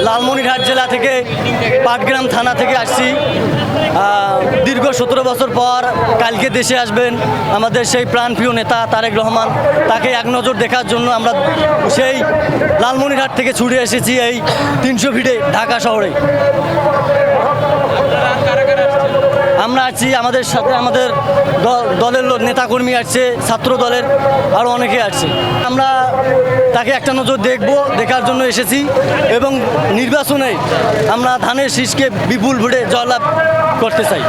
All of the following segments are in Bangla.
লালমনিরহাট জেলা থেকে পাটগ্রাম থানা থেকে আসছি। দীর্ঘ 17 বছর পর কালকে দেশে আসবেন আমাদের সেই প্রাণপ্রিয় নেতা তারেক রহমান। তাকে এক নজর দেখার জন্য আমরা সেই লালমনিরহাট থেকে ছুটে এসেছি এই 300 ফিটে ঢাকা শহরে। আমরা আছি, আমাদের সাথে আমাদের দলের নেতাকর্মী আসছে, ছাত্র দলের আরও অনেকে আসছে। আমরা তাকে একটা নজর দেখার জন্য এসেছি এবং নির্বাচনে আমরা ধানের শীষকে বিপুল ভোটে জয়লাভ করতে চাই।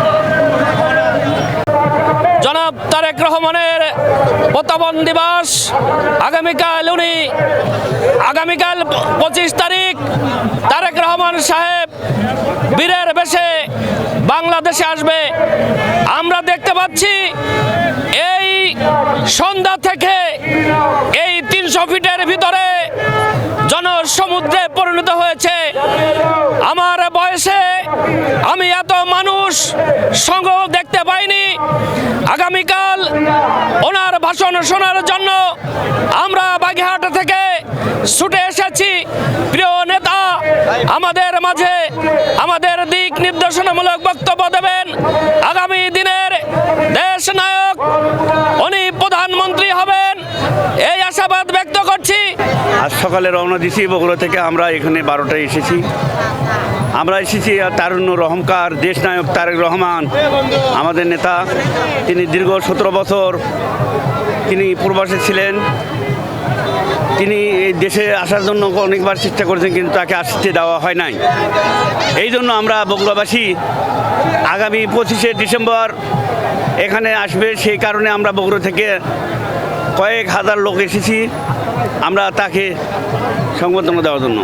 জনাব তারেক রহমানের প্রত্যাবন দিবস আগামীকাল 25 তারিখ তারেক রহমান সাহেব বীরের বেশে বাংলাদেশে আসবে। আমরা দেখতে পাচ্ছি এই সন্ধ্যা থেকে এই 300 ফিটের ভিতরে জনসমুদ্রে পরিণত হয়েছে। আমার বয়সে আমি এত মানুষ সঙ্গ দেখতে পাইনি। আগামীকাল ওনার ভাষণ শোনার জন্য আমরা বাগেরহাট থেকে ছুটে এসেছি। প্রিয় নেতা আমাদের মাঝে আমাদের দিক নির্দেশনামূলক বক্তব্য দেবেন। আগামী দিনের দেশ নায়ক উনি প্রধানমন্ত্রী হবেন এই আশাবাদ ব্যক্ত করছি। আজ সকালে রওনা দিছি বগুড়া থেকে। আমরা এখানে 12টায় এসেছি। আমরা এসেছি তারুণ্যর অহংকার দেশ নায়ক তারেক রহমান আমাদের নেতা। তিনি দীর্ঘ 17 বছর তিনি প্রবাসে ছিলেন। তিনি এই দেশে আসার জন্য অনেকবার চেষ্টা করেছেন, কিন্তু তাকে আসতে দেওয়া হয় নাই। এই জন্য আমরা বগুড়াবাসী আগামী 25শে ডিসেম্বর এখানে আসবে, সেই কারণে আমরা বগুড়া থেকে কয়েক হাজার লোক এসেছি আমরা তাকে সংবর্ধনা দেওয়ার জন্য।